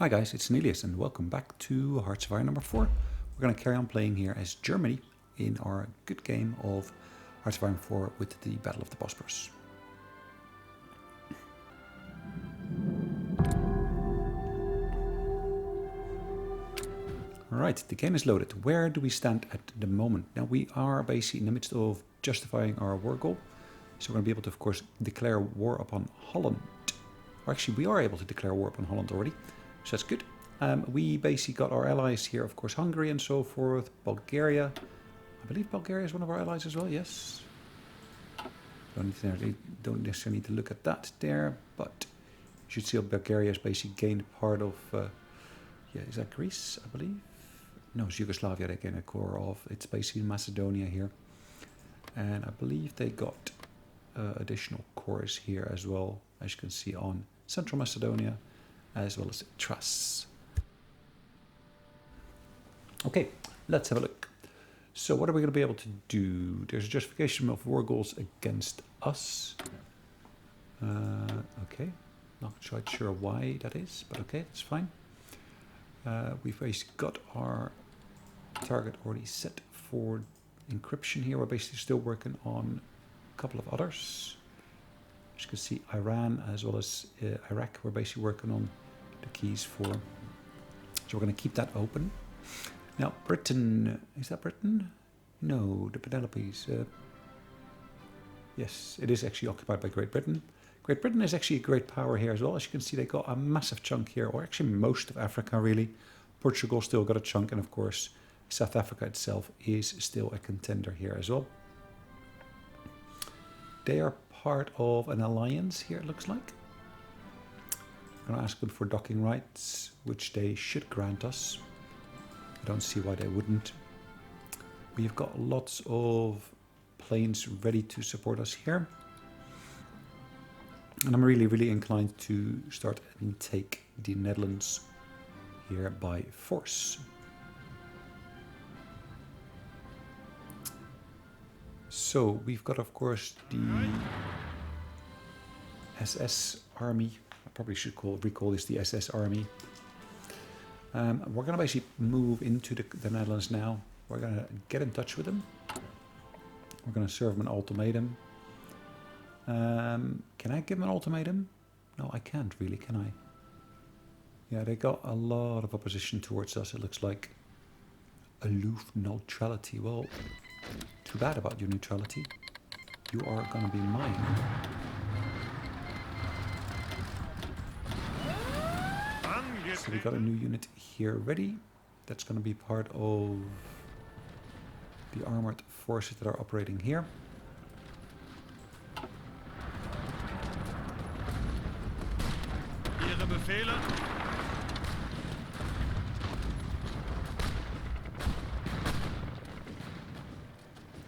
Hi guys, it's Sonelias and welcome back to Hearts of Iron number 4. We're going to carry on playing here as Germany in our good game of Hearts of Iron 4 with the Battle of the Bosporus. Alright, the game is loaded. Where do we stand at the moment? Now we are basically in the midst of justifying our war goal. So we're going to be able to, of course, declare war upon Holland. Or actually, we are able to declare war upon Holland already. So that's good. We basically got our allies here, of course, Hungary and so forth. Bulgaria. I believe Bulgaria is one of our allies as well, yes. Don't necessarily need to look at that there, but you should see how Bulgaria has basically gained part of... yeah, is that Greece, I believe? No, it's Yugoslavia they gained a core of. It's basically Macedonia here. And I believe they got additional cores here as well, as you can see on Central Macedonia, as well as trusts. Okay, let's have a look. So what are we going to be able to do? There's a justification of war goals against us. Okay, not quite sure why that is, but okay, it's fine. We've basically got our target already set for encryption here. We're basically still working on a couple of others. As you can see, Iran as well as Iraq, we're basically working on the keys for. So we're going to keep that open. Now, Britain, is that Britain? No, the Penelopes. Yes, it is actually occupied by Great Britain. Great Britain is actually a great power here as well. As you can see, they got a massive chunk here, or actually most of Africa, really. Portugal still got a chunk, and of course, South Africa itself is still a contender here as well. They are part of an alliance here, it looks like. I'm going to ask them for docking rights, which they should grant us. I don't see why they wouldn't. We've got lots of planes ready to support us here. And I'm really inclined to start and take the Netherlands here by force. So we've got, of course, the SS Army. I probably should recall this the SS Army. We're going to basically move into the Netherlands now. We're going to get in touch with them. We're going to serve them an ultimatum. Can I give them an ultimatum? No, I can't really, can I? Yeah, they got a lot of opposition towards us, it looks like. Aloof neutrality. Well, too bad about your neutrality. You are going to be mine. So we got a new unit here ready. That's going to be part of the armored forces that are operating here. Ihre Befehle.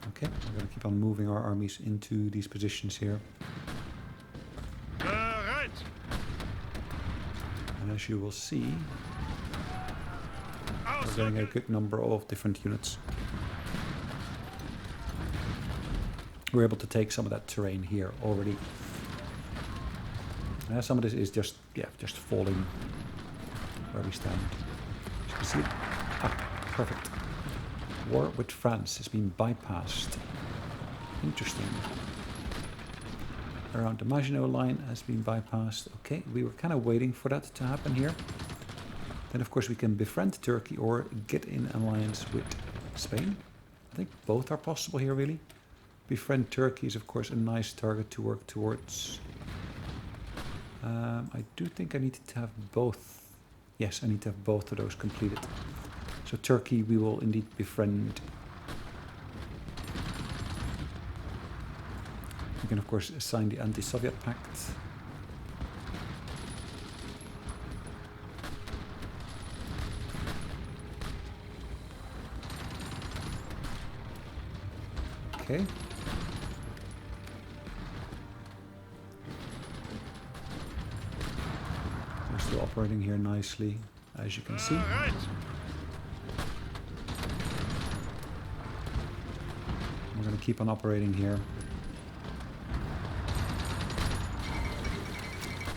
Okay, we're going to keep on moving our armies into these positions here. Bereit. And as you will see, we're getting a good number of different units. We're able to take some of that terrain here already. Some of this is just falling where we stand. As you can see, perfect. War with France has been bypassed. Interesting. Around the Maginot Line has been bypassed. Okay, we were kind of waiting for that to happen here. Then, of course, we can befriend Turkey or get in alliance with Spain. I think both are possible here, really. Befriend Turkey is, of course, a nice target to work towards. I do think I need to have both. Yes, I need to have both of those completed. So Turkey we will indeed befriend. We can, of course, sign the Anti-Soviet Pact. Okay. We're still operating here nicely, as you can see. We're going to keep on operating here.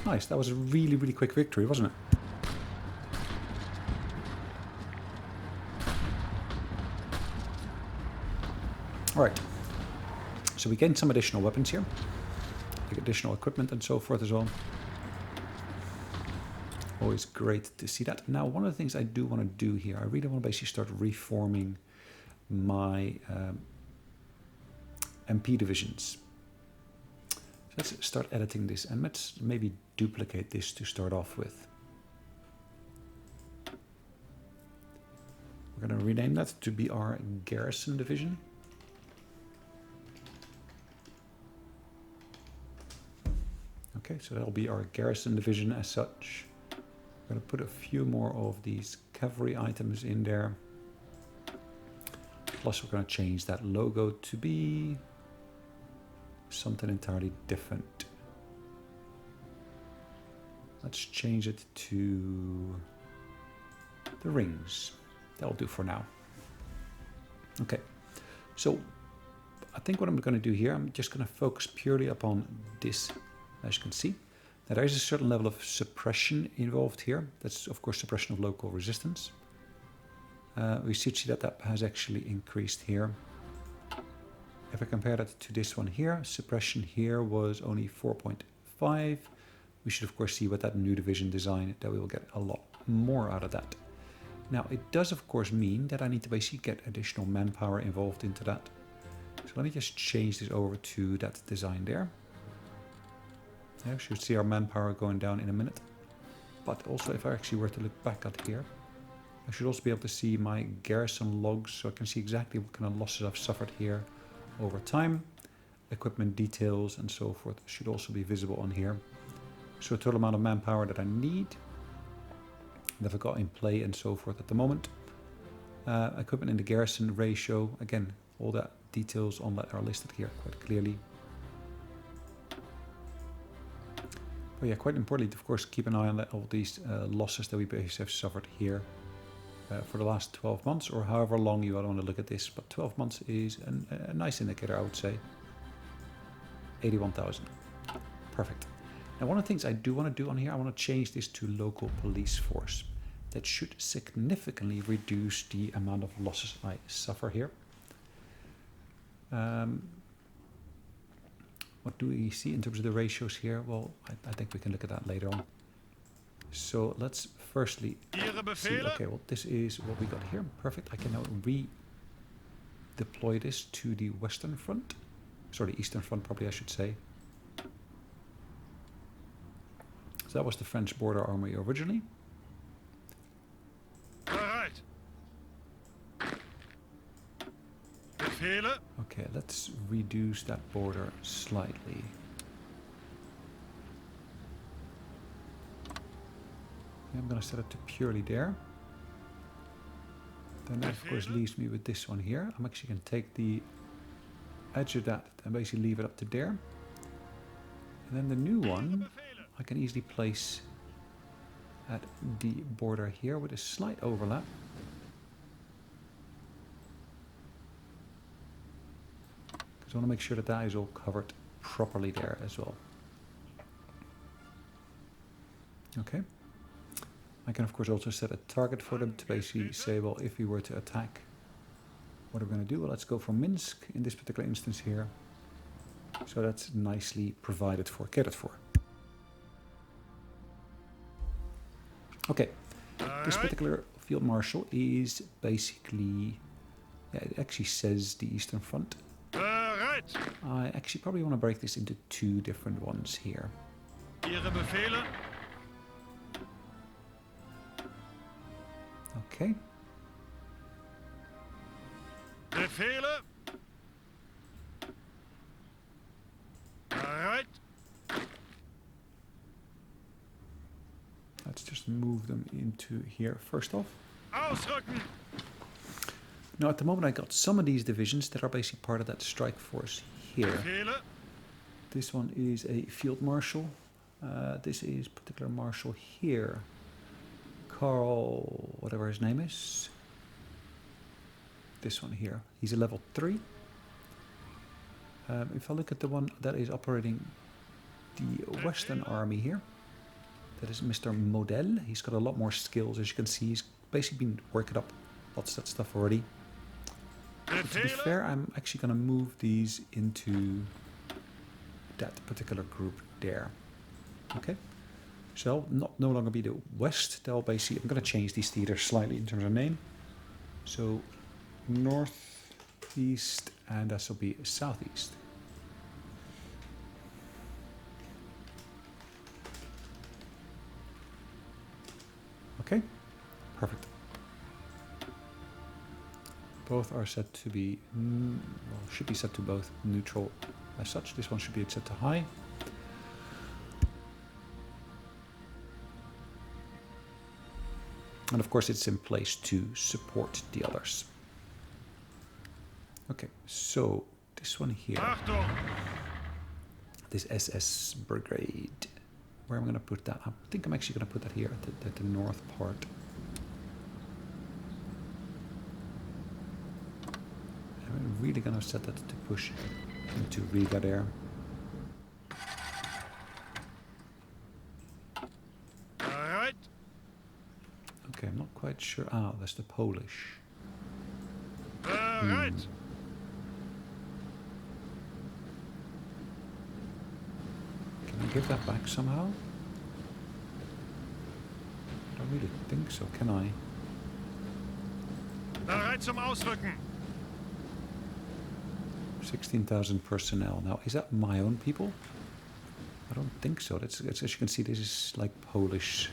Nice, that was a really quick victory, wasn't it? All right. So we gained some additional weapons here, like additional equipment and so forth as well. Always great to see that. Now, one of the things I do want to do here, I really want to basically start reforming my MP divisions. So let's start editing this, and let's maybe duplicate this to start off with. We're going to rename that to be our garrison division. Okay, so that'll be our garrison division as such. We're going to put a few more of these cavalry items in there. Plus we're going to change that logo to be something entirely different. Let's change it to the rings. That'll do for now. Okay, so I think what I'm going to do here, I'm just going to focus purely upon this. As you can see, now there is a certain level of suppression involved here. That's of course suppression of local resistance. We should see that that has actually increased here. If I compare that to this one here, suppression here was only 4.5. We should of course see with that new division design that we will get a lot more out of that. Now it does of course mean that I need to basically get additional manpower involved into that. So let me just change this over to that design there. Yeah, we should see our manpower going down in a minute. But also if I actually were to look back at here, I should also be able to see my garrison logs, so I can see exactly what kind of losses I've suffered here over time. Equipment details and so forth should also be visible on here. So total amount of manpower that I need, that I've got in play and so forth at the moment. Equipment in the garrison ratio, again, all that details on that are listed here quite clearly. But yeah, quite importantly, of course, keep an eye on all these losses that we basically have suffered here for the last 12 months, or however long you want to look at this. But 12 months is a nice indicator, I would say. 81,000. Perfect. Now, one of the things I do want to do on here, I want to change this to local police force. That should significantly reduce the amount of losses I suffer here. What do we see in terms of the ratios here? Well, I think we can look at that later on. So let's firstly see, okay, well, this is what we got here. Perfect. I can now redeploy this to the Western Front. Sorry, the Eastern Front, probably I should say. So that was the French Border Army originally. Okay, let's reduce that border slightly. I'm going to set it to purely there. Then that of course leaves me with this one here. I'm actually going to take the edge of that and basically leave it up to there. And then the new one I can easily place at the border here with a slight overlap. I want to make sure that that is all covered properly there as well. Okay. I can of course also set a target for them to basically say, well, if we were to attack, what are we going to do? Well, let's go for Minsk in this particular instance here. So that's nicely provided for, catered for. Okay. This particular field marshal is basically, yeah, it actually says the Eastern Front. I actually probably want to break this into two different ones here. Okay. Let's just move them into here first off. Now at the moment I got some of these divisions that are basically part of that strike force here. This one is a field marshal. This is particular marshal here. Carl, whatever his name is. This one here. He's a level 3. If I look at the one that is operating the Western Army here, that is Mr. Model. He's got a lot more skills, as you can see. He's basically been working up lots of that stuff already. But to be fair, I'm actually going to move these into that particular group there. Okay, so no longer be the west. They'll basically, I'm going to change these theaters slightly in terms of name. So northeast, and that will be southeast. Okay, perfect. Both are set to be, well, should be set to both neutral as such. This one should be set to high. And of course it's in place to support the others. Okay, so this one here, this SS Brigade, where am I going to put that? I think I'm actually going to put that here at the north part. I'm really going to set that to push into Riga there. Alright. Okay, I'm not quite sure. Ah, that's the Polish. Alright. Can I give that back somehow? I don't really think so, can I? Bereit zum Ausrücken. 16,000 personnel. Now, is that my own people? I don't think so. It's, as you can see, this is like Polish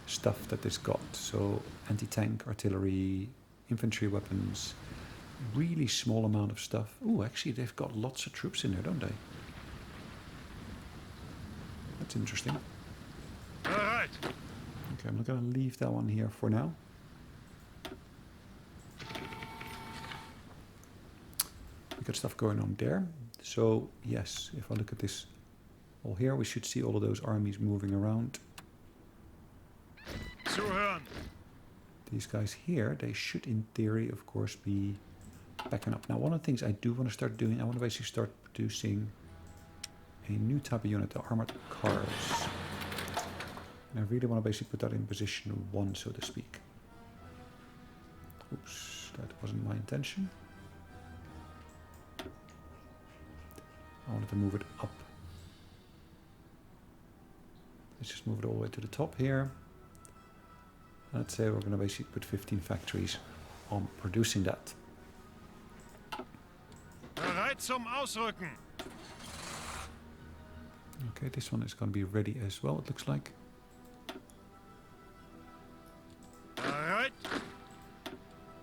stuff that it's got. So anti-tank, artillery, infantry weapons, really small amount of stuff. Oh, actually, they've got lots of troops in there, don't they? That's interesting. Bereit. Okay, I'm not going to leave that one here for now. We got stuff going on there. So yes, if I look at this all here, we should see all of those armies moving around. Zuhören. These guys here, they should in theory, of course, be backing up. Now, one of the things I do want to start doing, I want to basically start producing a new type of unit, the armored cars. And I really want to basically put that in position 1, so to speak. Oops, that wasn't my intention. I wanted to move it up. Let's just move it all the way to the top here. Let's say we're going to basically put 15 factories on producing that. Bereit zum Ausrücken. Okay, this one is going to be ready as well, it looks like. Bereit.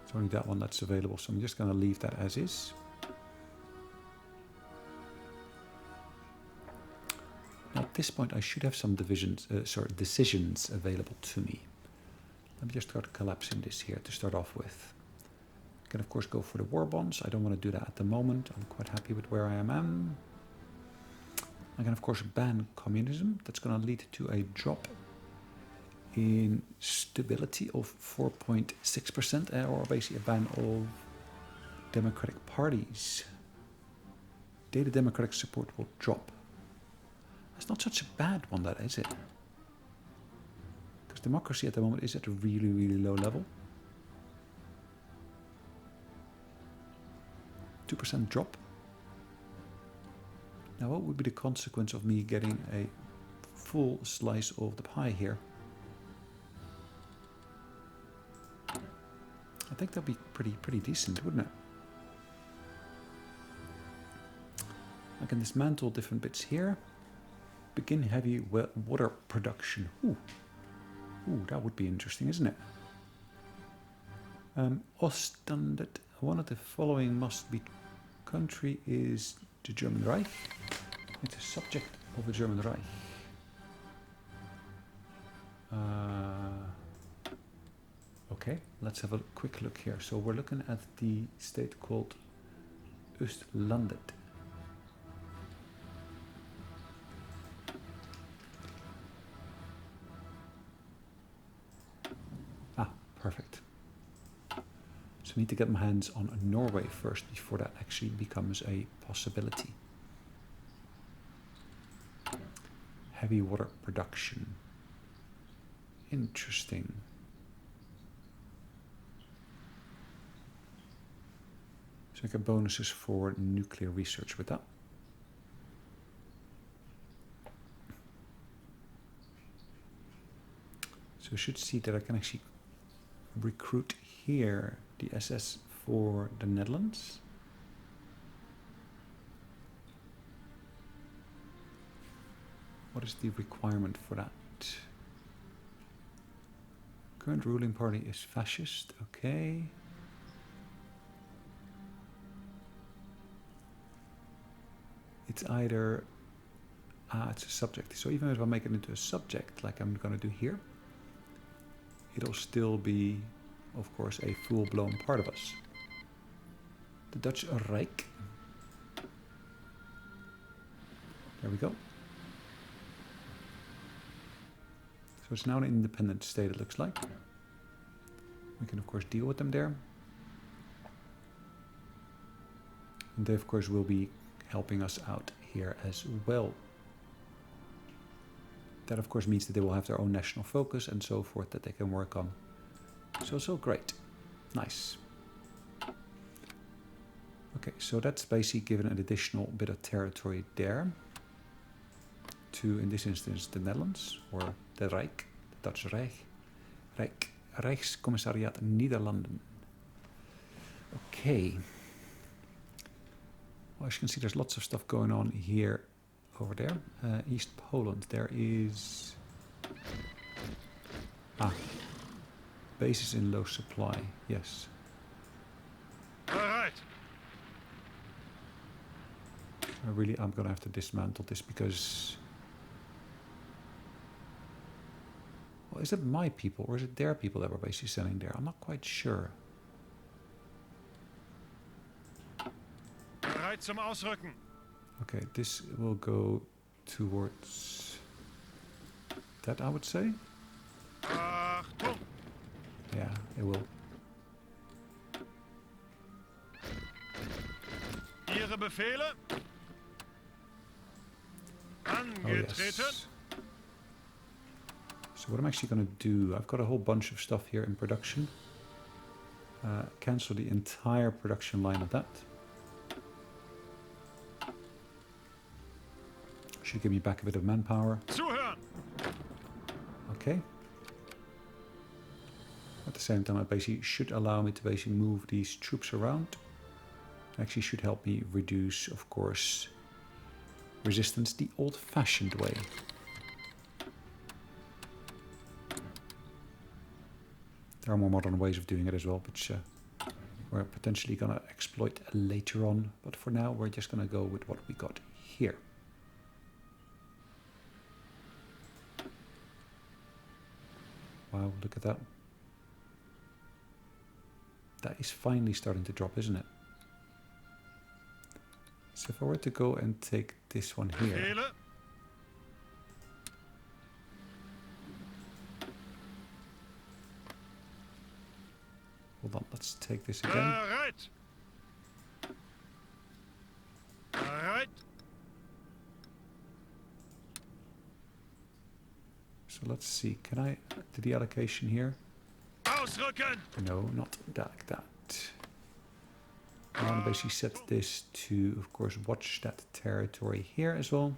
It's only that one that's available, so I'm just going to leave that as is. Now at this point I should have some decisions available to me. Let me just start collapsing this here to start off with. I can of course go for the war bonds. I don't want to do that at the moment. I'm quite happy with where I am. I can of course ban communism. That's going to lead to a drop in stability of 4.6%, or basically a ban of democratic parties. Data democratic support will drop. It's not such a bad one, that is it? Because democracy at the moment is at a really, really low level. 2% drop. Now, what would be the consequence of me getting a full slice of the pie here? I think that'd be pretty decent, wouldn't it? I can dismantle different bits here. Begin heavy water production. Ooh, that would be interesting, isn't it? Ostended. One of the following must be country is the German Reich. It's a subject of the German Reich. Okay, let's have a quick look here. So we're looking at the state called Östlandet. Perfect. So I need to get my hands on Norway first before that actually becomes a possibility. Heavy water production. Interesting. So I get bonuses for nuclear research with that. So I should see that I can actually recruit here the SS for the Netherlands. What is the requirement for that? Current ruling party is fascist, okay. It's either, it's a subject. So even if I make it into a subject, like I'm gonna do here, it'll still be, of course, a full-blown part of us. The Dutch Rijk. There we go. So it's now an independent state, it looks like. We can, of course, deal with them there. And they, of course, will be helping us out here as well. That, of course, means that they will have their own national focus and so forth that they can work on. So great. Nice. Okay, so that's basically given an additional bit of territory there. To, in this instance, the Netherlands, or the Rijk, the Dutch Rijk, Rijkscommissariat Nederlanden. Okay. Well, as you can see, there's lots of stuff going on here, over there. East Poland, there is... bases in low supply, yes. Bereit. I'm gonna have to dismantle this because... Well, is it my people or is it their people that we're basically sending there? I'm not quite sure. Bereit zum Ausrücken. Okay, this will go towards that, I would say. Achtung. Yeah, it will. Ihre Befehle? Angetreten. Yes. So what I'm actually going to do, I've got a whole bunch of stuff here in production. Cancel the entire production line of that. Should give me back a bit of manpower. Zuhören. Okay. At the same time, it basically should allow me to basically move these troops around. Actually should help me reduce, of course, resistance the old-fashioned way. There are more modern ways of doing it as well, which we're potentially going to exploit later on. But for now, we're just going to go with what we got here. Wow, look at that. That is finally starting to drop, isn't it? So if I were to go and take this one here. Befehle. Hold on, let's take this again. Bereit. Bereit. So let's see, can I do the allocation here? Ausrücken. No, not like that. I want to basically set this to, of course, watch that territory here as well.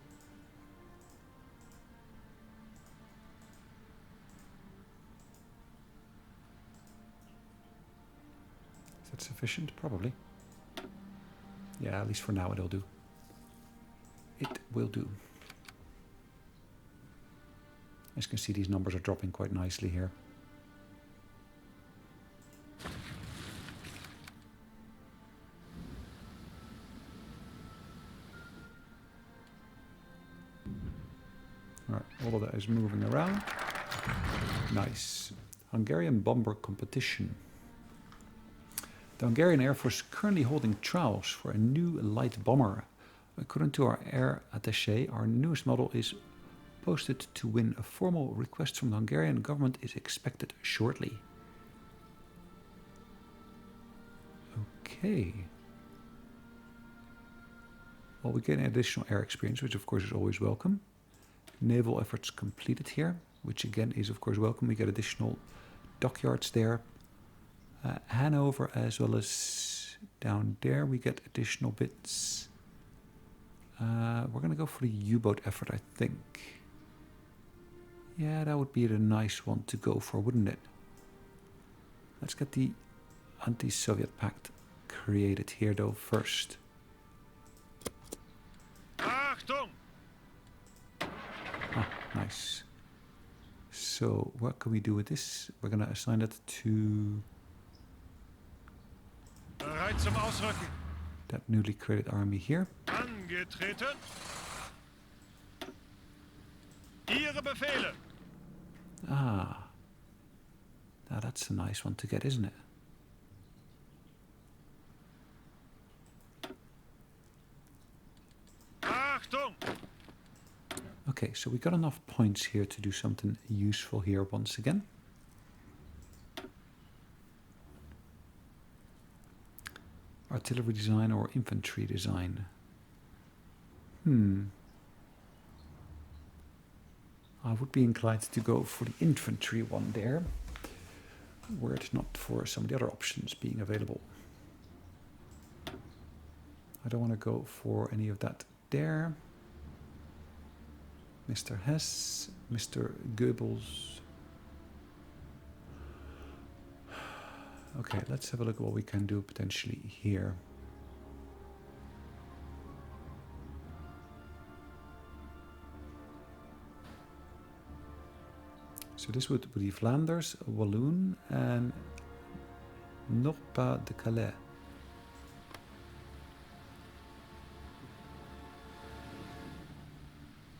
Is that sufficient? Probably. Yeah, at least for now it'll do. It will do. As you can see, these numbers are dropping quite nicely here. Alright, all of that is moving around. Nice. Hungarian bomber competition. The Hungarian Air Force is currently holding trials for a new light bomber. According to our air attaché, our newest model is posted to win. A formal request from the Hungarian government is expected shortly. Okay. Well, we get an additional air experience, which of course is always welcome. Naval efforts completed here, which again is of course welcome. We get additional dockyards there. Hanover as well as Down there we get additional bits. We're going to go for the U-boat effort, I think. Yeah, that would be the nice one to go for, wouldn't it? Let's get the anti-Soviet pact created here, though, first. Achtung! Ah, nice. So, what can we do with this? We're going to assign it to Bereit zum Ausrücken. that newly created army here. Angetreten. Ihre Befehle. Ah. Now that's a nice one to get, isn't it? Achtung! Okay, so we got enough points here to do something useful here once again. Artillery design or infantry design? I would be inclined to go for the infantry one there, were it not for some of the other options being available. I don't want to go for any of that there. Mr. Hess, Mr. Goebbels. Okay, let's have a look at what we can do potentially here. So this would be Flanders, Walloon, and Nord-Pas-de-Calais.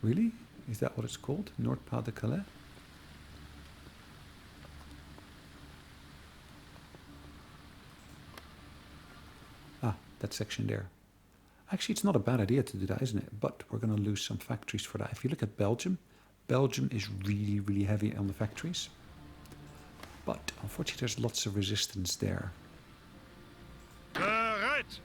Really? Is that what it's called? Nord-Pas-de-Calais? Ah, that section there. Actually, it's not a bad idea to do that, isn't it? But we're going to lose some factories for that. If you look at Belgium, Belgium is really, really heavy on the factories. But unfortunately, there's lots of resistance there. Bereit!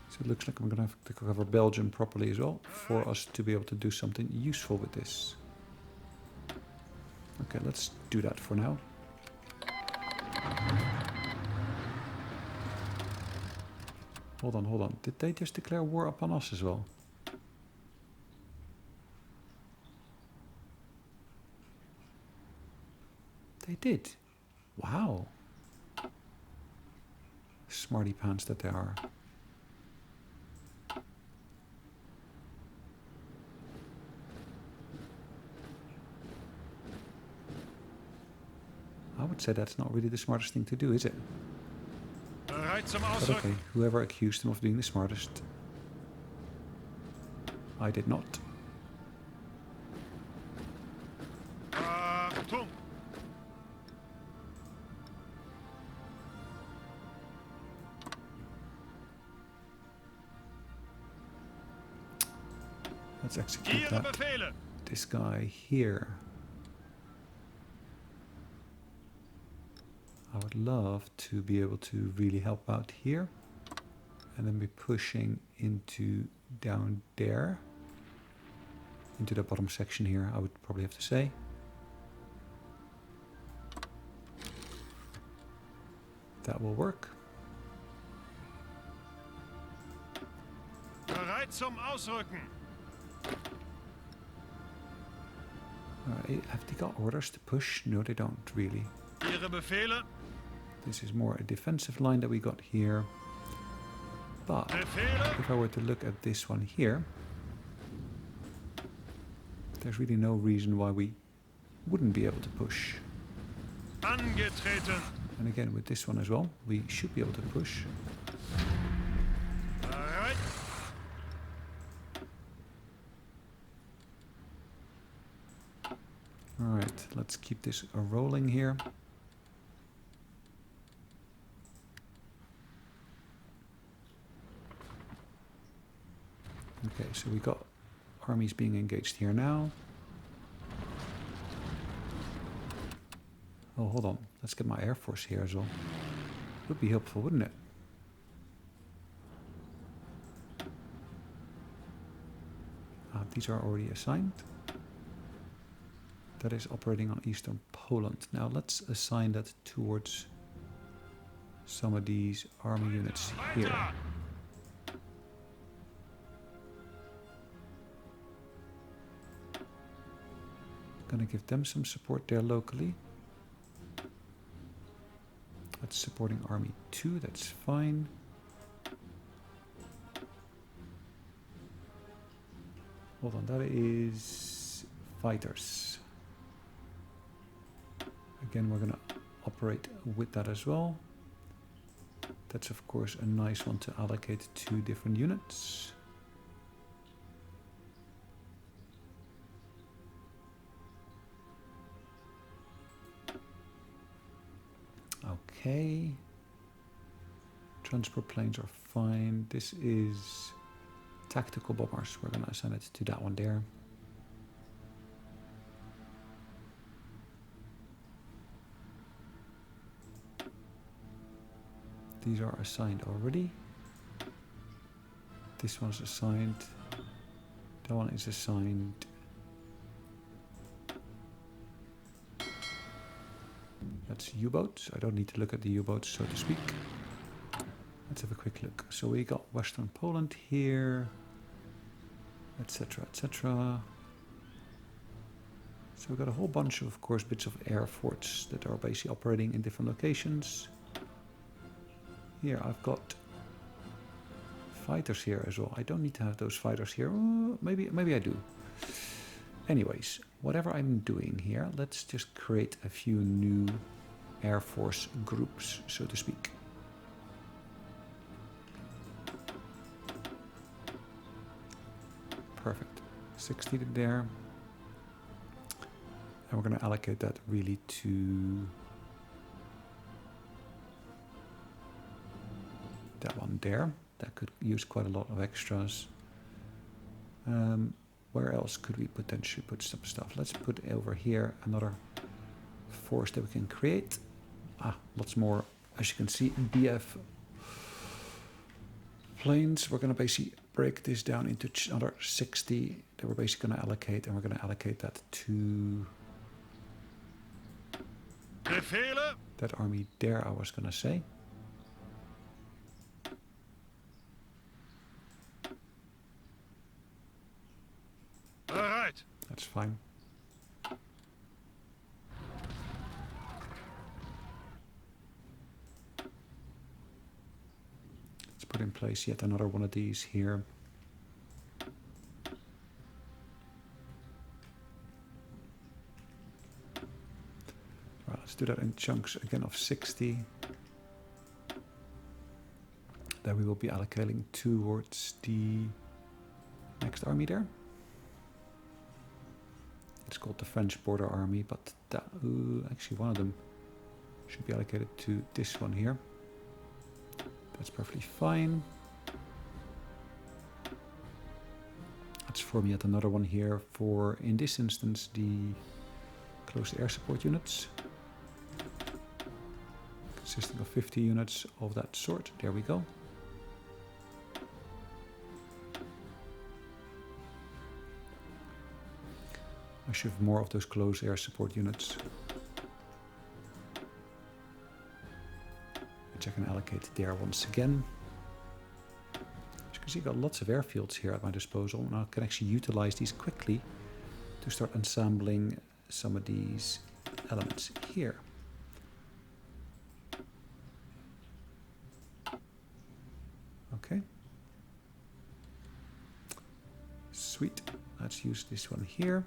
So it looks like I'm going to have to cover Belgium properly as well for us to be able to do something useful with this. Okay, let's do that for now. Hold on, hold on. Did they just declare war upon us as well? They did. Wow. Smarty pants that they are. I would say that's not really the smartest thing to do, is it? Bereit zum But Ausrücken. okay, whoever accused him of being the smartest. I did not. Achtung! Let's execute Ihre that. Befehle. This guy here. I would love to be able to really help out here. And then be pushing into down there. Into the bottom section here, I would probably have to say. That will work. Bereit zum Ausrücken. Have they got orders to push? No, they don't really. Ihre Befehle. This is more a defensive line that we got here. But Befehle. if I were to look at this one here, there's really no reason why we wouldn't be able to push. Angetreten. And again, with this one as well, we should be able to push. Bereit. Alright, let's keep this rolling here. Okay, so we got armies being engaged here now. Oh, hold on. Let's get my air force here as well. Would be helpful, wouldn't it? These are already assigned. That is operating on eastern Poland. Now let's assign that towards some of these army units here. Weiter! Gonna give them some support there locally. That's supporting Army 2, that's fine. Hold on, that is fighters. Again, we're gonna operate with that as well. That's of course a nice one to allocate to different units. Okay. Transport planes are fine. This is tactical bombers. We're going to assign it to that one there. These are assigned already. This one's assigned. That one is assigned. That's U-boats. I don't need to look at the U-boats, so to speak. Let's have a quick look. So we got Western Poland here, etc., etc. So we've got a whole bunch of course, bits of air forts that are basically operating in different locations. Here I've got fighters here as well. I don't need to have those fighters here. Maybe I do. Anyways, whatever I'm doing here, let's just create a few new Air Force groups, so to speak. Perfect. 60 there. And we're going to allocate that really to that one there. That could use quite a lot of extras. Where else could we potentially put some stuff? Let's put over here another force that we can create. Lots more, as you can see, BF planes. We're going to basically break this down into another 60 that we're basically going to allocate, and we're going to allocate that to Befehle! that army there, I was going to say. Bereit! That's fine. Let's put in place yet another one of these here. Right, let's do that in chunks again of 60. That we will be allocating towards the next army there. It's called the French Border Army, but that, actually one of them should be allocated to this one here. That's perfectly fine. Let's form yet another one here for, in this instance, the close air support units. Consisting of 50 units of that sort. There we go. I should have more of those close air support units, which I can allocate there once again. As you can see, I've got lots of airfields here at my disposal, and I can actually utilize these quickly to start assembling some of these elements here. Okay. Sweet. Let's use this one here.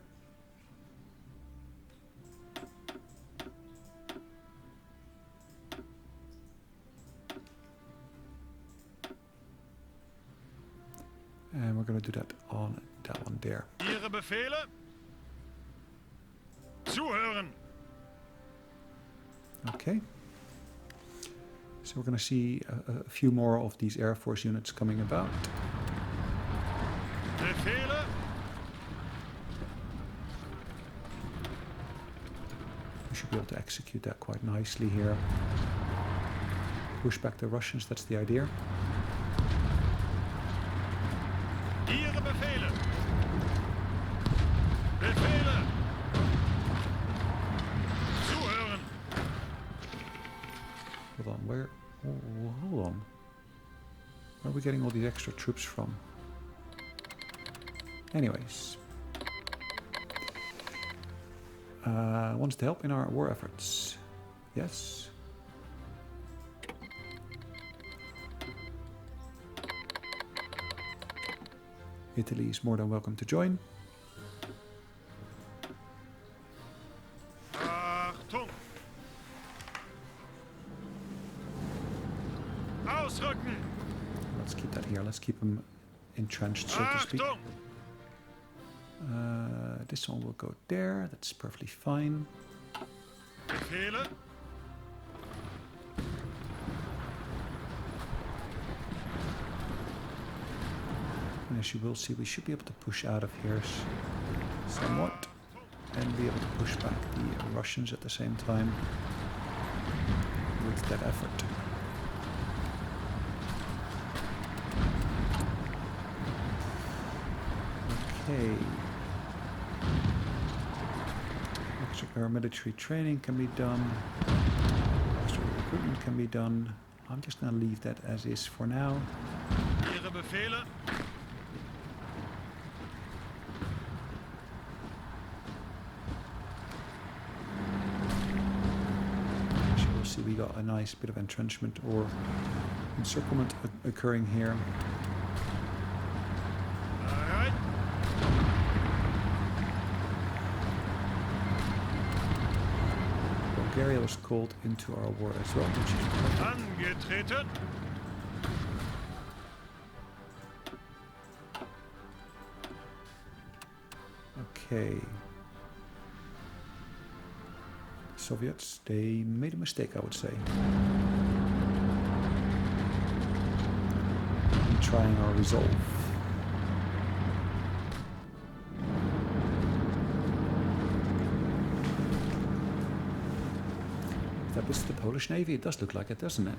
And we're going to do that on that one there. Ihre Befehle? Zuhören! Okay. So we're going to see a few more of these Air Force units coming about. Befehle? We should be able to execute that quite nicely here. Push back the Russians, that's the idea. Ihre Befehle! Befehle! Hold on, where? Oh, hold on. Where are we getting all these extra troops from? Anyways. Wants to help in our war efforts. Yes. Italy is more than welcome to join. Achtung! Ausrücken! Let's keep that here. Let's keep them entrenched, so to speak. Achtung! This one will go there. That's perfectly fine. Befehle? And as you will see, we should be able to push out of here somewhat. And be able to push back the Russians at the same time with that effort. Okay. Extra paramilitary training can be done. Extra recruitment can be done. I'm just going to leave that as is for now. Ihre Befehle? As you will see, we got a nice bit of entrenchment or encirclement occurring here. Alright. Bulgaria was called into our war as well, which is perfect. Angetreten. Okay. Soviets, they made a mistake, I would say. In trying our resolve. That was the Polish Navy. It does look like it, doesn't it?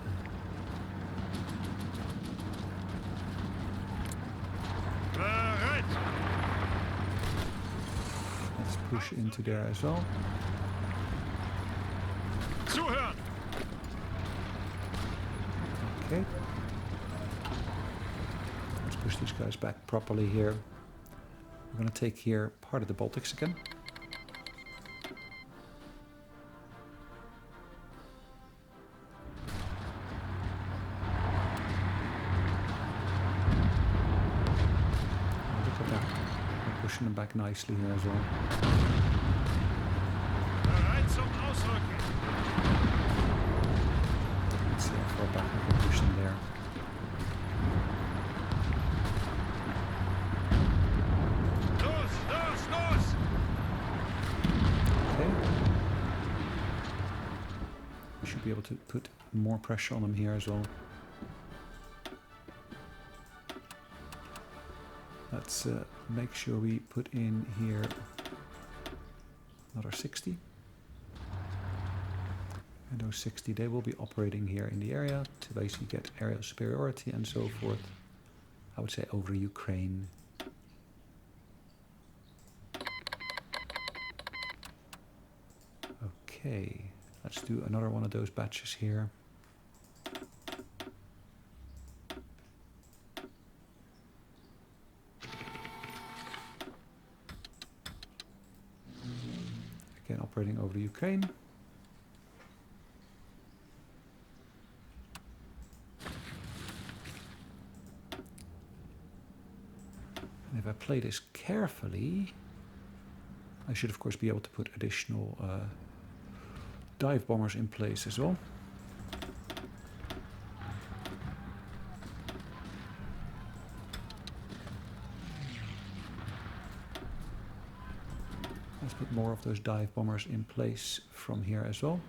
Bereit. Let's push into there as well. Zuhören. Okay. Let's push these guys back properly here. We're going to take here part of the Baltics again. Look at that. We're pushing them back nicely here as well. Bereit zum Ausrücken. Let's see how far back we can push them there. Los, los, los. Okay. We should be able to put more pressure on them here as well. Let's make sure we put in here another 60. And those 60, they will be operating here in the area to basically get aerial superiority and so forth. I would say over Ukraine. Okay, let's do another one of those batches here. Again, operating over Ukraine. And if I play this carefully, I should of course be able to put additional dive bombers in place as well. Let's put more of those dive bombers in place from here as well.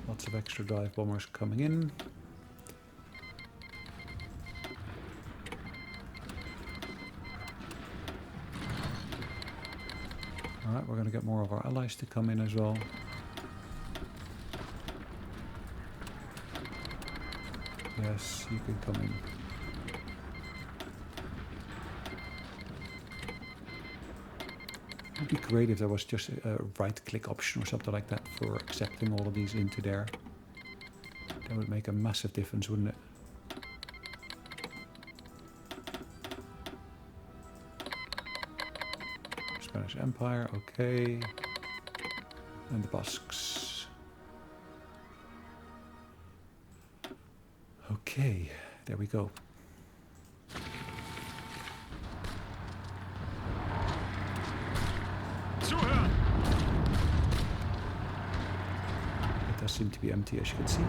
Lots of extra dive bombers coming in. Alright, we're going to get more of our allies to come in as well. Yes, you can come in. would be great if there was just a right-click option or something like that for accepting all of these into there. That would make a massive difference, wouldn't it? Spanish Empire, okay. And the Basques. Okay, there we go. Zuhören! It does seem to be empty, as you can see.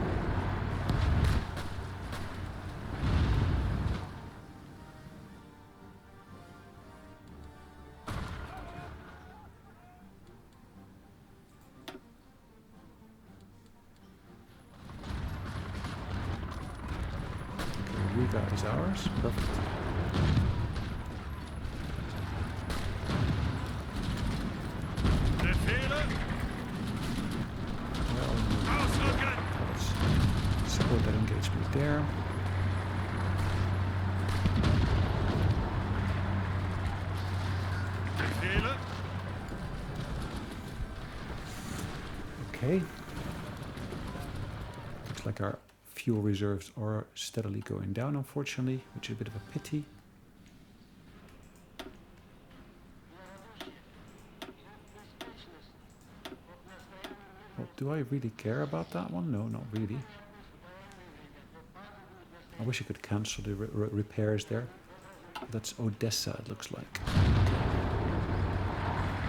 Riga is ours. Perfect. Befehle! Well, Ausrücken! let's support that engagement there. Befehle! Okay. Looks like our fuel reserves are steadily going down, unfortunately, which is a bit of a pity. Well, do I really care about that one? No, not really. I wish I could cancel the repairs there. That's Odessa, it looks like.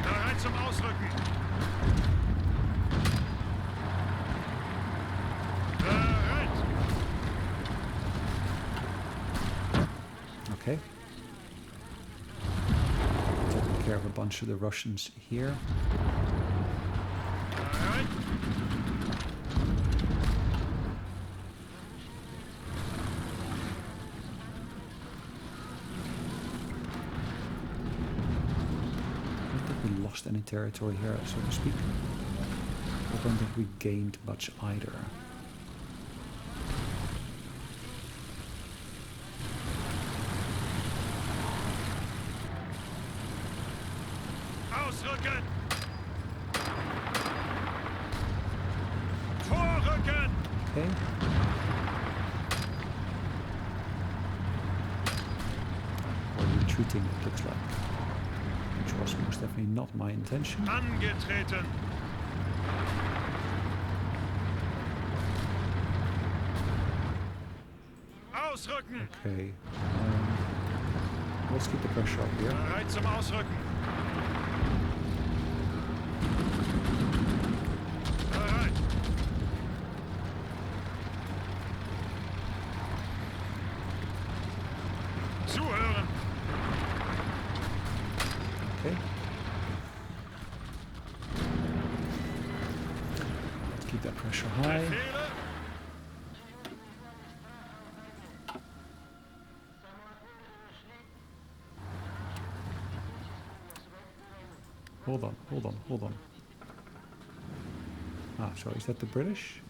Bereit zum Ausrücken! Bereit! Okay. Taking care of a bunch of the Russians here. Bereit! I don't think we lost any territory here, so to speak. I don't think we gained much either. Ausrücken! Vorrücken! Okay. We're retreating, it looks like. Which was most definitely not my intention. Angetreten! Ausrücken! Okay. Let's keep the pressure up here. Bereit zum Ausrücken! Bereit! Zuhören! Okay. Let's keep that pressure high. Befehle! Hold on, hold on, hold on. Ah, so is that the British?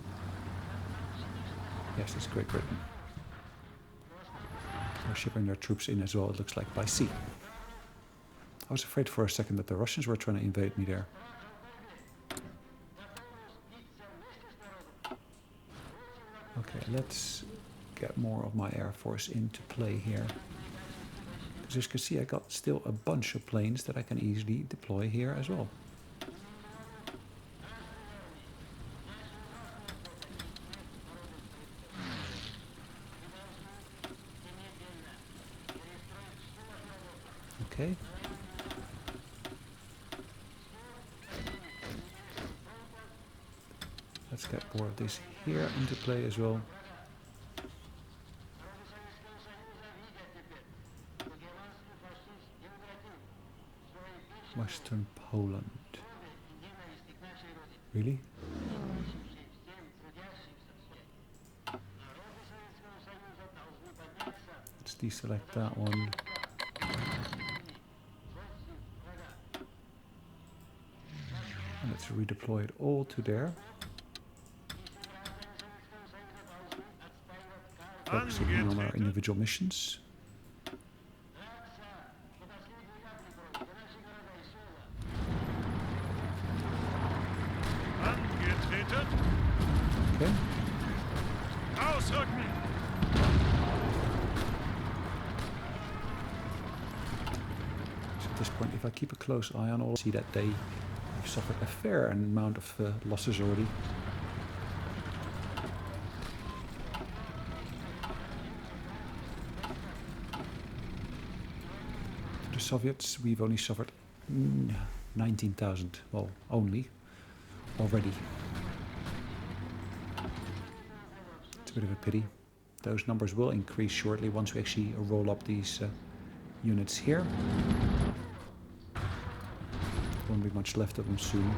Yes, it's Great Britain. They're shipping their troops in as well, it looks like, by sea. I was afraid for a second that the Russians were trying to invade me there. Okay, let's get more of my Air Force into play here. As you can see, I got still a bunch of planes that I can easily deploy here as well. Okay. Let's get more of this here into play as well. Western Poland. Really? Let's deselect that one. And let's redeploy it all to there. Focusing on our individual missions. Ausrücken! So at this point, if I keep a close eye on all, see that they have suffered a fair amount of losses already. The Soviets, we've only suffered 19,000, well, only, already. It's a bit of a pity. Those numbers will increase shortly once we actually roll up these units here. Won't be much left of them soon.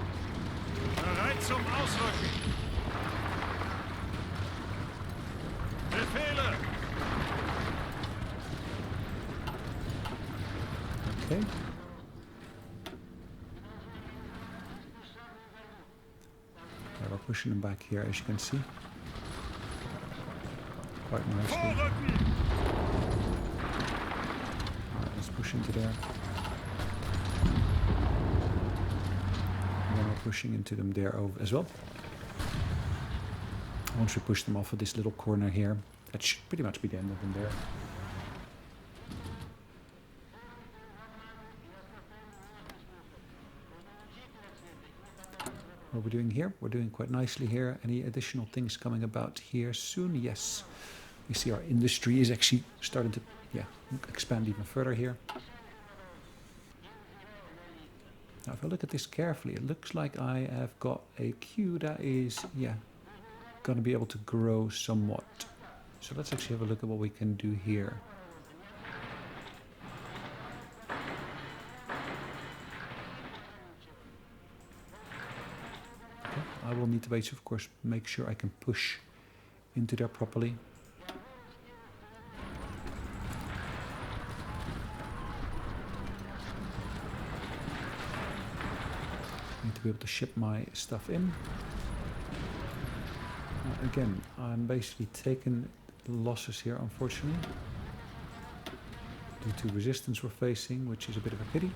Bereit zum Ausrücken! Befehle! Okay. Yeah, we're pushing them back here, as you can see. Quite nicely. Vorrücken! Alright, let's push into there. And then we're pushing into them there over as well. Once we push them off of this little corner here, that should pretty much be the end of them there. What are we doing here? We're doing quite nicely here. Any additional things coming about here soon? Yes. You see our industry is actually starting to expand even further here. Now if I look at this carefully, it looks like I have got a queue that is going to be able to grow somewhat. So let's actually have a look at what we can do here. I will need to wait, of course, make sure I can push into there properly. Need to be able to ship my stuff in. Again, I'm basically taking losses here, unfortunately, due to resistance we're facing, which is a bit of a pity.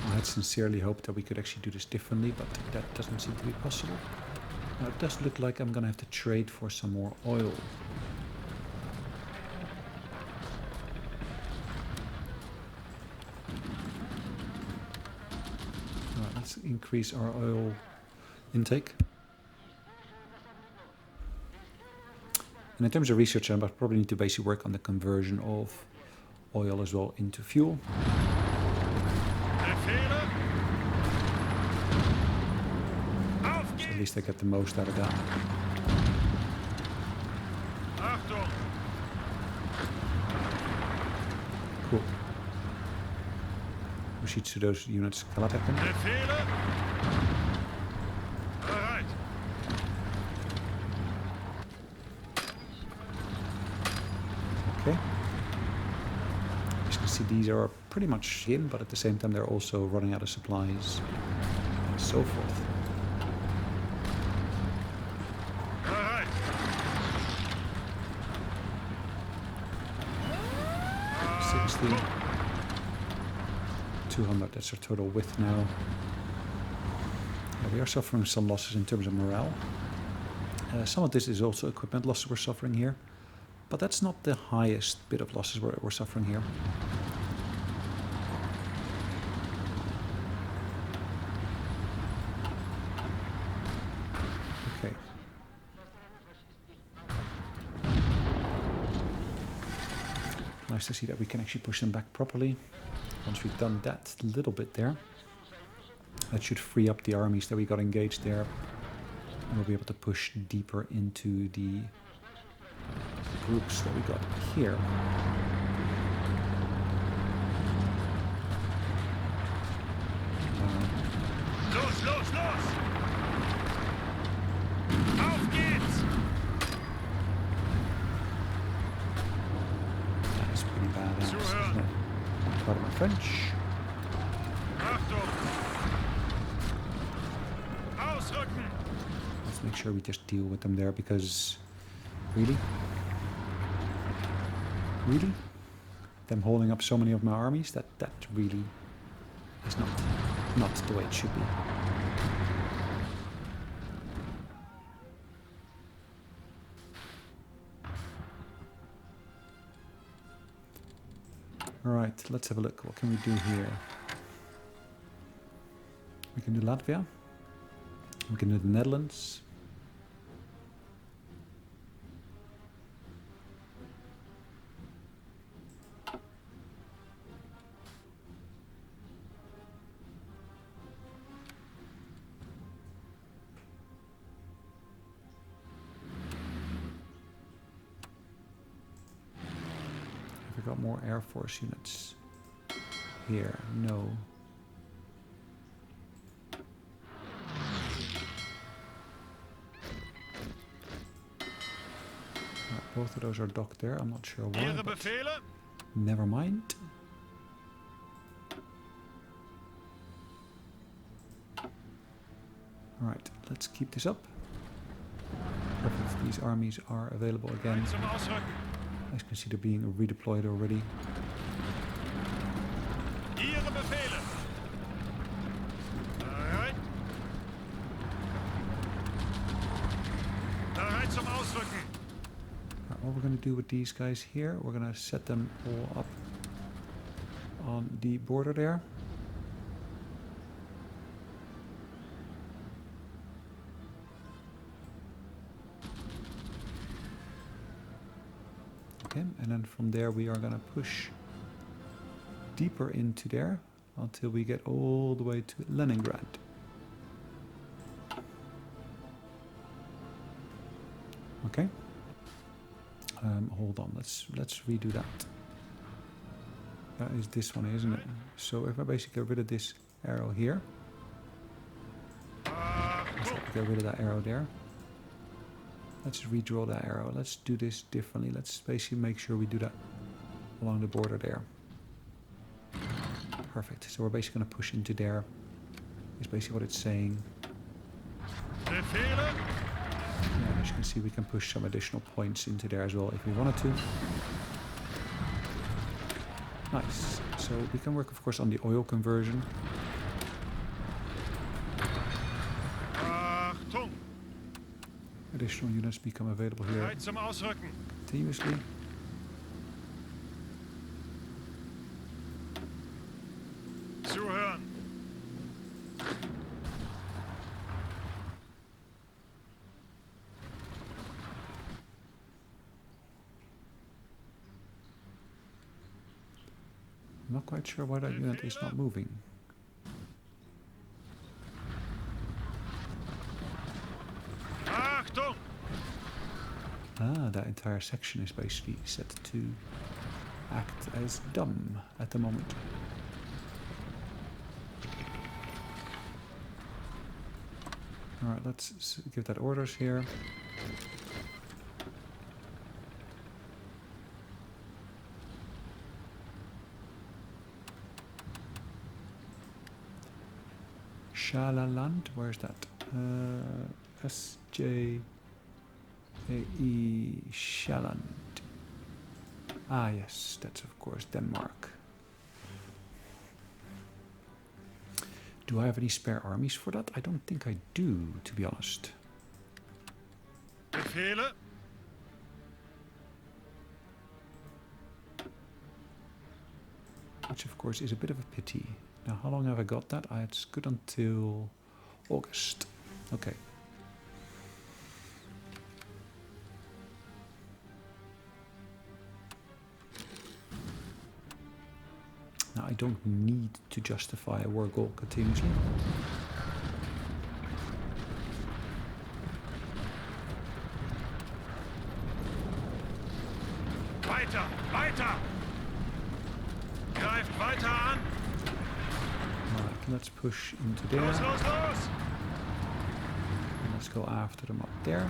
I had sincerely hoped that we could actually do this differently, but that doesn't seem to be possible. Now it does look like I'm going to have to trade for some more oil. Alright, let's increase our oil intake. And in terms of research, I probably need to basically work on the conversion of oil as well into fuel. So at least I get the most out of that. Achtung! Cool. Proceed to those units klaartrekken. Befehle! Bereit! Okay. As you can see, these are pretty much in, but at the same time they're also running out of supplies and so forth. Bereit! 60. 200, that's our total width now. We are suffering some losses in terms of morale. Some of this is also equipment losses we're suffering here, but that's not the highest bit of losses we're suffering here. Okay. Nice to see that we can actually push them back properly. Once we've done that little bit there, that should free up the armies that we got engaged there. And we'll be able to push deeper into the groups that we got here. Los, los, los! Auf geht's! That is pretty badass, isn't it? Pardon my French. Achtung! Ausrücken! Let's make sure we just deal with them there, because really? Really? Them holding up so many of my armies? That really is not the way it should be. Alright, let's have a look. What can we do here? We can do Latvia. We can do the Netherlands. Have we got more Air Force units here? No. Both of those are docked there. I'm not sure why. Ihre Befehle? Never mind. Alright, let's keep this up. Perfect. These armies are available again. Zum Ausrücken. As you can see, they're being redeployed already. Ihre Befehle. Bereit. Bereit zum Ausrücken. What we're going to do with these guys here, we're going to set them all up on the border there. Okay, and then from there we are going to push deeper into there until we get all the way to Leningrad. Okay. Hold on, let's redo that. That is this one, isn't it? So if I basically get rid of this arrow here, let's get rid of that arrow there. Let's redraw that arrow. Let's do this differently. Let's basically make sure we do that along the border there. Perfect. So we're basically going to push into there. Is basically what it's saying. Befehle. Yeah, as you can see, we can push some additional points into there as well if we wanted to. Nice. So we can work, of course, on the oil conversion. Achtung. Additional units become available here Bereit zum Ausrücken. continuously. Zuhören. I'm not quite sure why that unit is not moving. Achtung. Ah, that entire section is basically set to act as dumb at the moment. Alright, let's give that orders here. Shalaland, where's that? SJAE Shaland. Ah, yes, that's of course Denmark. Do I have any spare armies for that? I don't think I do, to be honest. Befehle. Which of course is a bit of a pity. Now, how long have I got that? It's good until August. Okay. Now, I don't need to justify a war goal continuously. Weiter, weiter. Greift weiter an. Alright, let's push into there. Los, los, los. And let's go after them up there.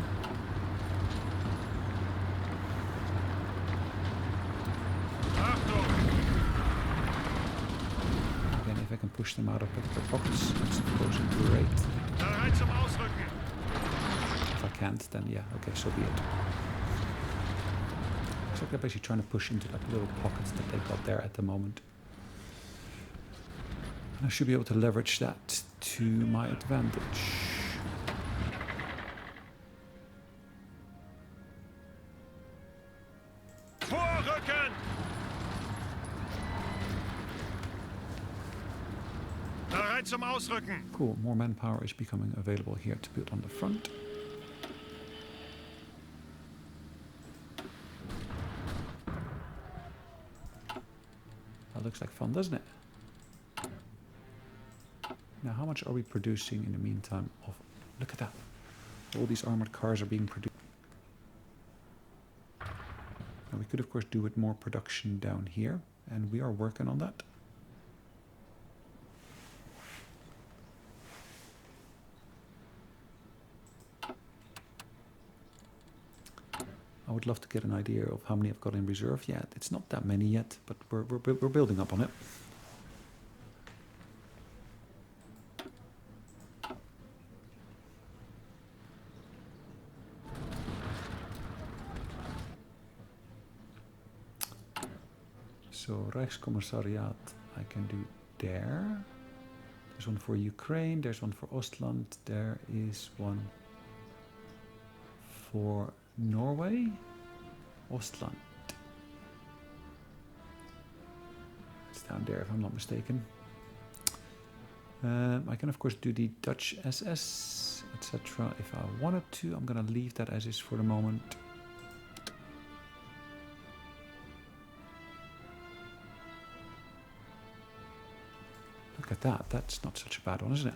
Achtung. Again, if I can push them out of their pockets, that's of course great. Bereit zum Ausrücken. If I can't, then yeah, okay, so be it. Looks like they're basically trying to push into that little pockets that they've got there at the moment. And I should be able to leverage that to my advantage. Vorrücken. zum Ausrücken. Cool, more manpower is becoming available here to build on the front. That looks like fun, doesn't it? Now, how much are we producing in the meantime of... Look at that. All these armored cars are being produced. Now, we could, of course, do with more production down here, and we are working on that. I would love to get an idea of how many I've got in reserve. Yeah, it's not that many yet, but we're building up on it. So Rijkskommissariat I can do there. There's one for Ukraine, there's one for Ostland, there is one for Norway, Ostland. It's down there if I'm not mistaken. I can of course do the Dutch SS, etc. if I wanted to. I'm gonna leave that as is for the moment. Look at that, that's not such a bad one, isn't it?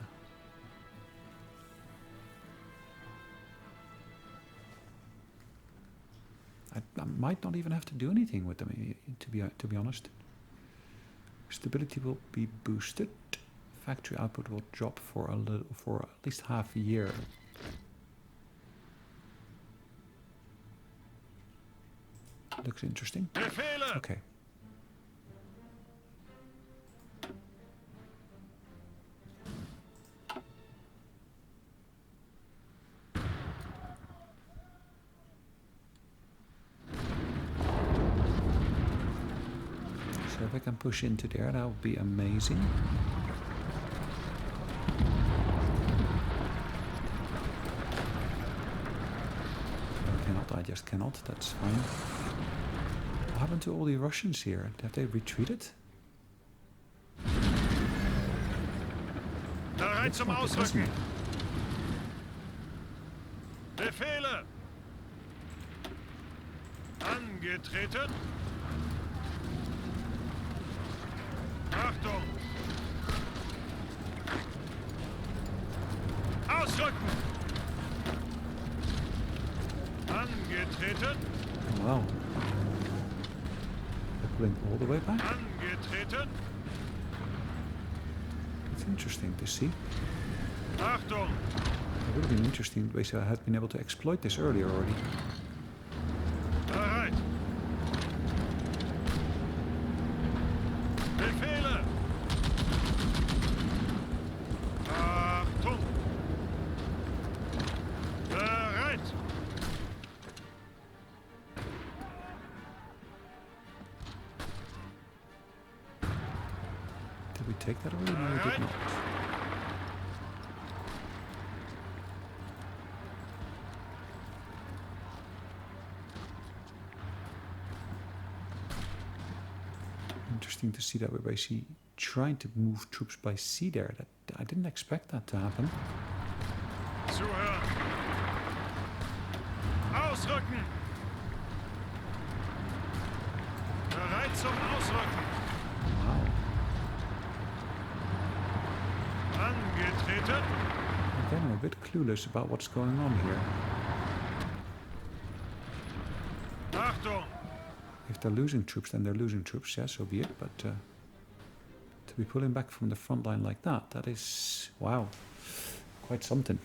I might not even have to do anything with them, to be honest. Stability will be boosted. Factory output will drop for at least half a year. Looks interesting. Okay. So if I can push into there, that would be amazing. I just cannot, that's fine. What happened to all the Russians here? Have they retreated? Bereit zum Ausrücken. Befehle. Angetreten. Achtung. Ausrücken. Angetreten. Oh, wow. They're pulling all the way back? Angetreten. It's interesting to see. Achtung. It would have been interesting if I had been able to exploit this earlier already. Bereit. Befehle. Achtung. Bereit. Did we take that already? No, we did not. Interesting to see that we're basically trying to move troops by sea there. That I didn't expect that to happen. Zuhören. Ausrücken. Bereit zum Ausrücken. Wow. Angetreten. Again, I'm a bit clueless about what's going on here. Achtung. If they're losing troops, then they're losing troops. Yeah, so be it. But to be pulling back from the front line like that, that is, wow, quite something.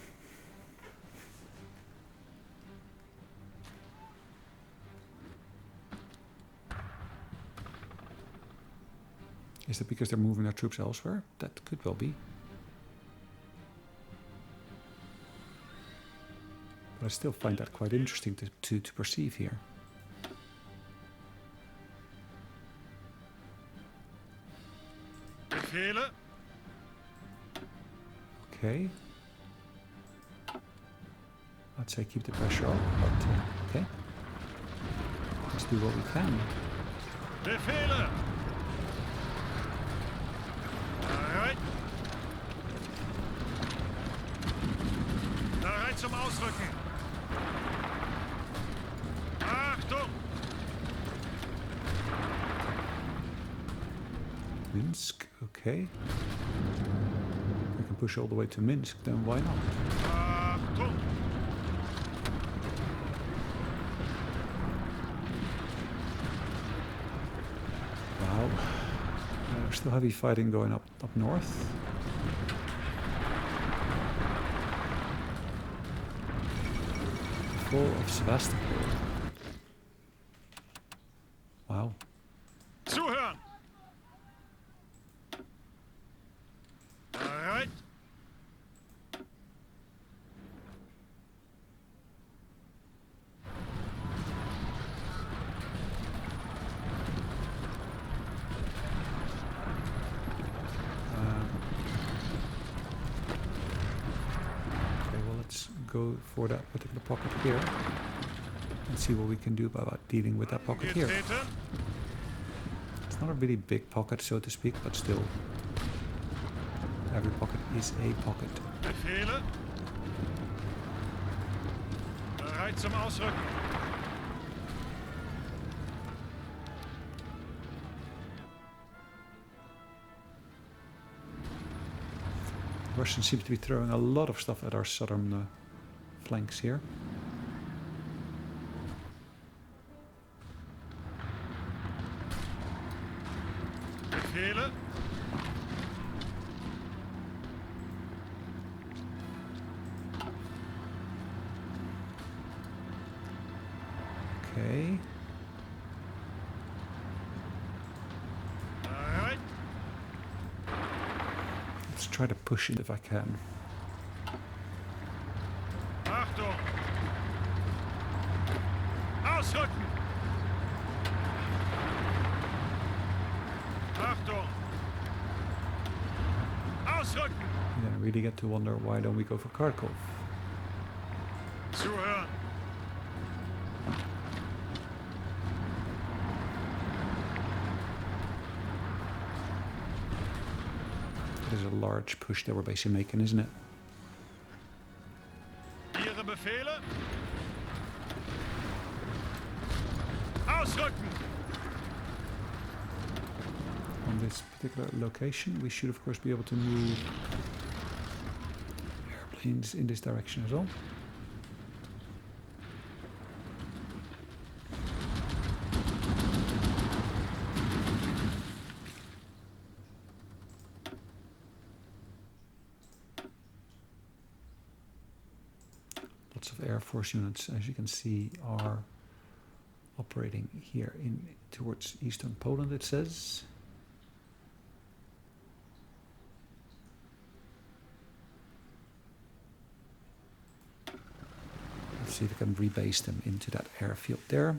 Is that because they're moving their troops elsewhere? That could well be. But I still find that quite interesting to perceive here. Befehle. Okay. I'd say keep the pressure on, but okay. Let's do what we can. Befehle. Bereit. zum Ausrücken. Achtung! Minsk, okay. We can push all the way to Minsk, then why not? Achtung! Wow. Still heavy fighting going up north. Fall of Sevastopol. Wow. Zuhören! Bereit? Okay, well, let's go for that particular pocket here and see what we can do about dealing with that pocket here. Getreten. It's not a really big pocket, so to speak, but still, every pocket is a pocket. Befehle. Bereit zum Ausrücken. The Russians seem to be throwing a lot of stuff at our southern flanks here. Befehle. Okay. Bereit. Let's try to push it if I can. Achtung! Ausrücken! Achtung! Ausrücken! Then I really get to wonder, why don't we go for Kharkov? Zuhören! It is a large push that we're basically making, isn't it? Ihre Befehle? Ausrücken! On this particular location, we should of course be able to move airplanes in this direction as well. Lots of Air Force units, as you can see, are operating here in towards eastern Poland, it says. Let's see if we can rebase them into that airfield there.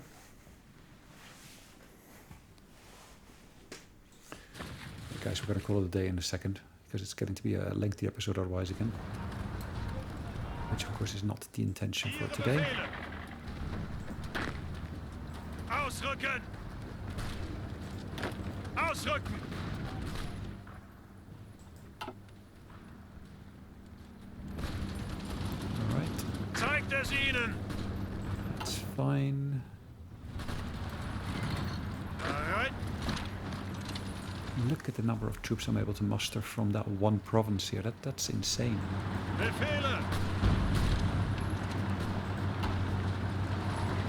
Guys, we're going to call it a day in a second, because it's getting to be a lengthy episode otherwise again. Which of course is not the intention for Ihre today. Befehle! Ausrücken! Ausrücken! Alright, Zeigt es ihnen! that's fine. Bereit? Look at the number of troops I'm able to muster from that one province here. That's insane. Befehle!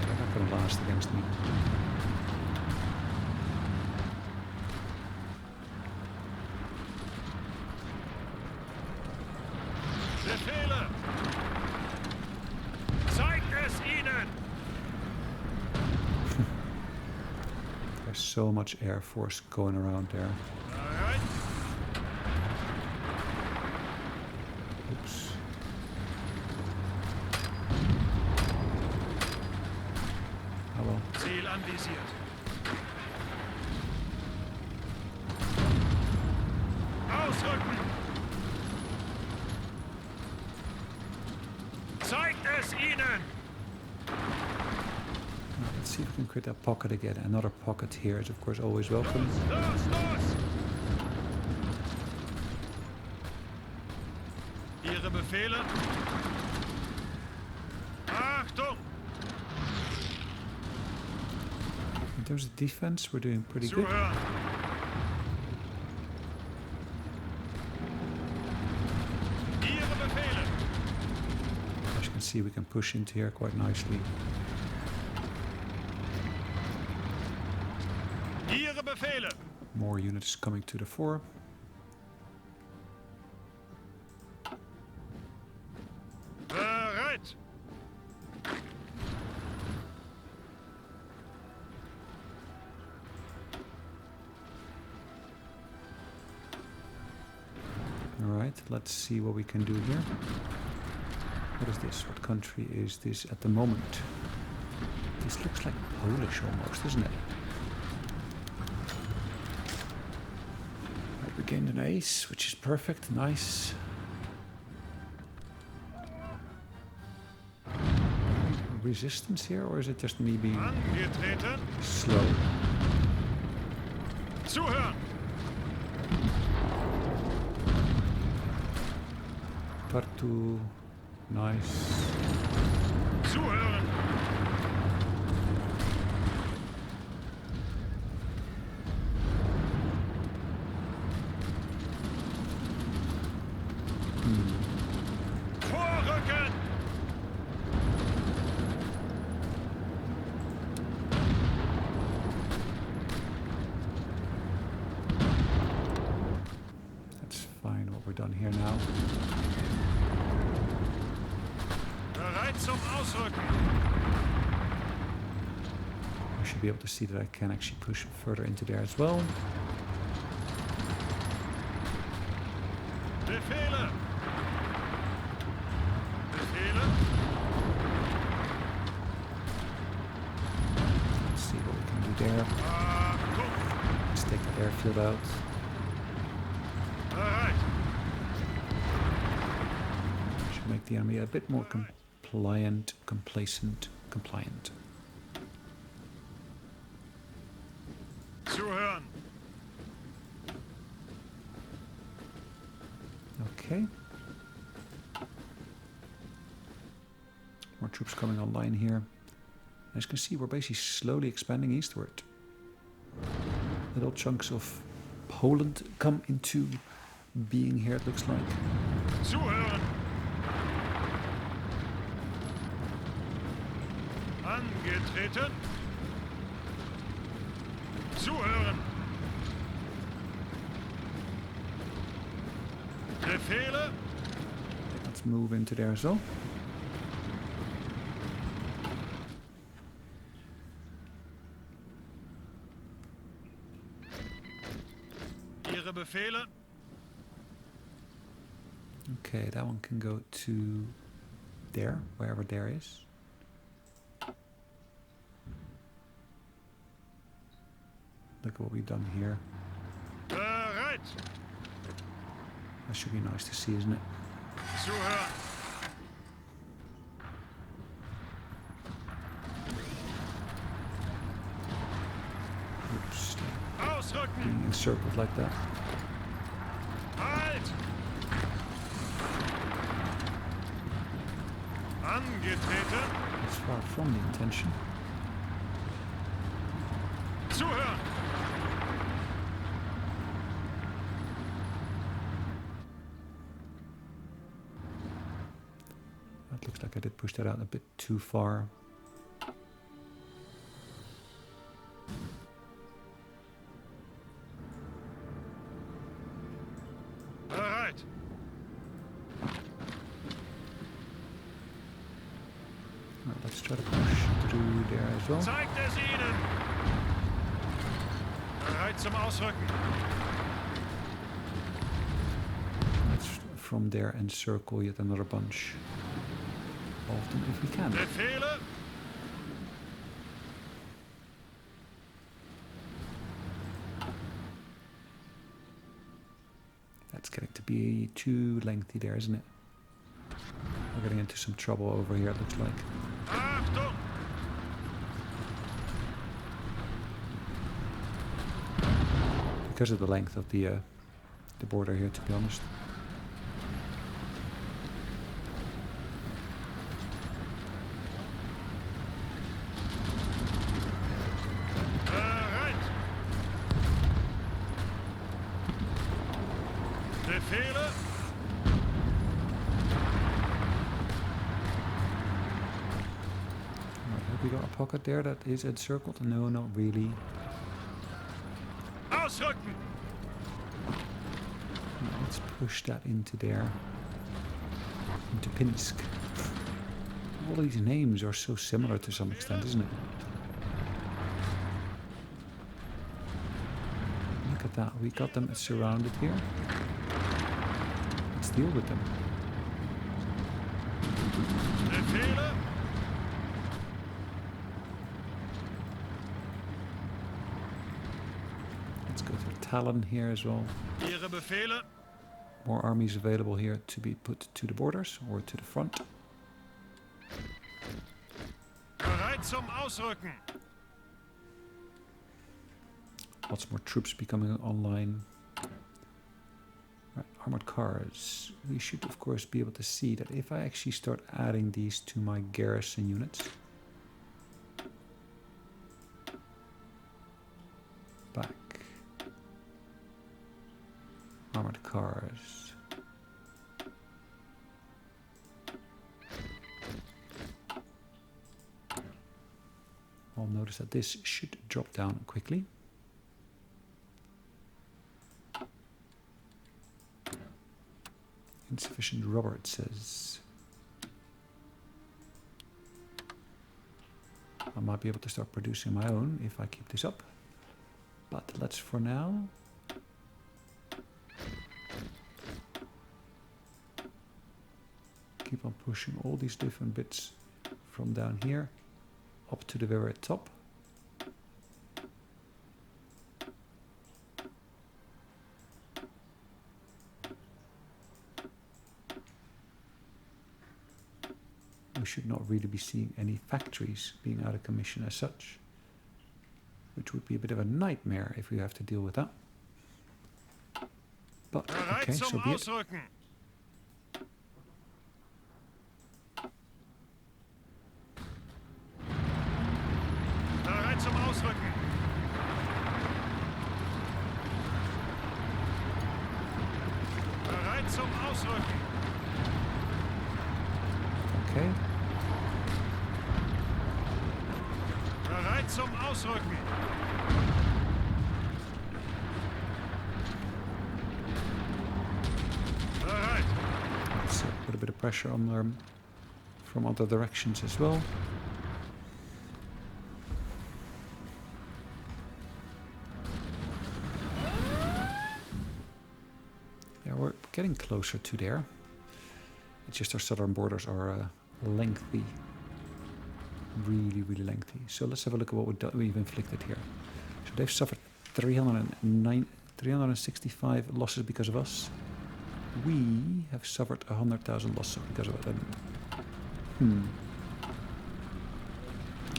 They're not going to last against me. Befehle! Zeigt es ihnen! There's so much Air Force going around there. Bereit? Oops. Oh well. Ziel anvisiert. Ausrücken! Zeigt es ihnen! Let's see if we can create that pocket again. Another pocket here is of course always welcome. Los, los! Ihre Befehle? In terms of defense, we're doing pretty good. Zuhören. Ihre Befehle. As you can see, we can push into here quite nicely. Ihre Befehle. More units coming to the fore. Bereit. Alright, let's see what we can do here. What is this? What country is this at the moment? This looks like Polish almost, doesn't it? Right, we gained an ace, which is perfect, nice. Resistance here, or is it just me being Angetreten. slow? Zuhören. Tartu, nice. Zuhören. Vorrücken. That's fine what we're done here now. Bereit zum Ausrücken. I should be able to see that I can actually push further into there as well. Befehle. Befehle. Let's see what we can do there. Achtung. Let's take the airfield out. Bereit. Should make the enemy a bit more compliant, complacent, compliant. Zuhören. Okay. More troops coming online here. As you can see, we're basically slowly expanding eastward. Little chunks of Poland come into being here, it looks like. Zuhören. Angetreten. Zuhören. Befehle. Let's move into there as well. Ihre Befehle. Okay, that one can go to there, wherever there is. Look at what we've done here. Bereit. That should be nice to see, isn't it? Zuhören. Oops, Ausrücken. being encircled like that. Halt. Angetreten. That's far from the intention. Zuhören. That looks like I did push that out a bit too far. Bereit. Right, let's try to push through there as well. Zeigt es ihnen. Bereit zum Ausrücken. Let's from there encircle yet another bunch of them if we can. Befehle. That's getting to be too lengthy there, isn't it? We're getting into some trouble over here, it looks like. Achtung. Because of the length of the border here, to be honest. We got a pocket there that is encircled. No, not really. Ausrücken! Let's push that into there. Into Pinsk. All these names are so similar to some extent, isn't it? Look at that. We got them surrounded here. Let's deal with them. Befehle! Let's go to Talon here as well. Ihre Befehle! More armies available here to be put to the borders or to the front. Bereit zum Ausrücken! Lots more troops becoming online. Right, armored cars. We should of course be able to see that if I actually start adding these to my garrison units. Back. Armored cars. I'll notice that this should drop down quickly. Insufficient rubber, it says. I might be able to start producing my own if I keep this up. But let's for now keep on pushing all these different bits from down here up to the very top. We should not really be seeing any factories being out of commission as such, which would be a bit of a nightmare if we have to deal with that. But okay, Bereit so zum be it. Ausrücken! Bereit zum Ausrücken! Bereit zum Ausrücken! Okay. Bereit zum Ausrücken! Bereit! Let's put a bit of pressure on them from other directions as well. Yeah, we're getting closer to there. It's just our southern borders are lengthy. Really, really lengthy. So let's have a look at what we've inflicted here. So they've suffered 365 losses because of us. We have suffered 100,000 losses because of it.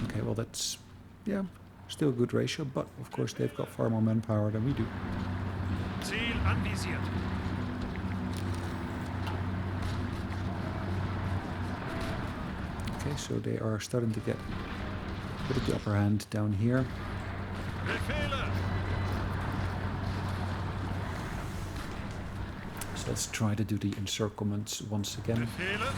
Okay, well that's, yeah, still a good ratio, but of course they've got far more manpower than we do. Ziel anvisiert! Okay, so they are starting to get a bit of the upper hand down here. Befehle! So let's try to do the encirclements once again. Befehle!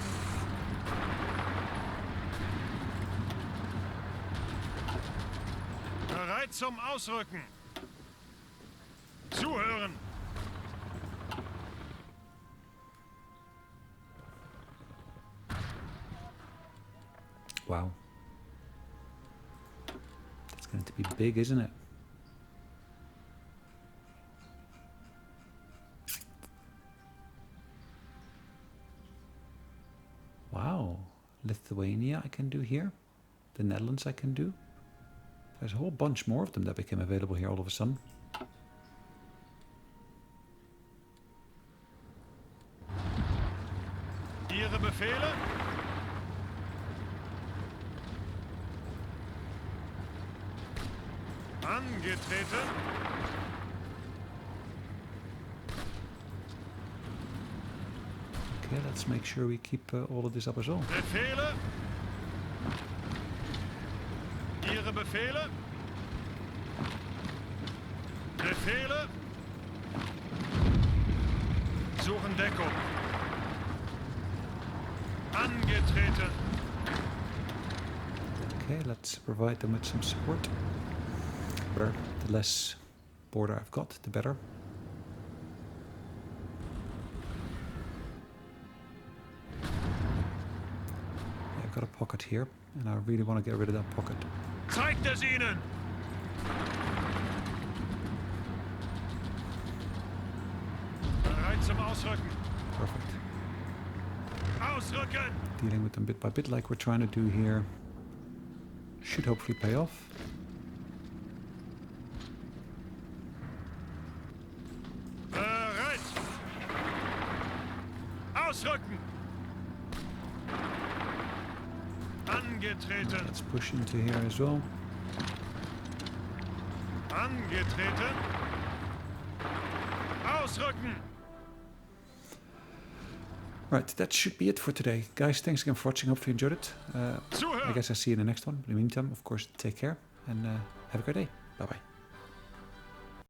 Bereit zum Ausrücken! Zuhören! Wow. That's going to be big, isn't it? Wow. Lithuania I can do here. The Netherlands I can do. There's a whole bunch more of them that became available here all of a sudden. Ihre Befehle? Angetreten. Okay, let's make sure we keep all of this up as well. Befehle? Ihre Befehle? Befehle? Suchen Deckung. Angetreten. Okay, let's provide them with some support. The less border I've got, the better. Yeah, I've got a pocket here, and I really want to get rid of that pocket. Zeigt es ihnen! Bereit zum Ausrücken! Perfect. Ausrücken! Dealing with them bit by bit like we're trying to do here should hopefully pay off. Bereit! Ausrücken! Angetreten! Let's push into here as well. Angetreten! Ausrücken! Right, that should be it for today. Guys, thanks again for watching. Hopefully you enjoyed it. I guess I'll see you in the next one. In the meantime, of course, take care and have a great day. Bye-bye.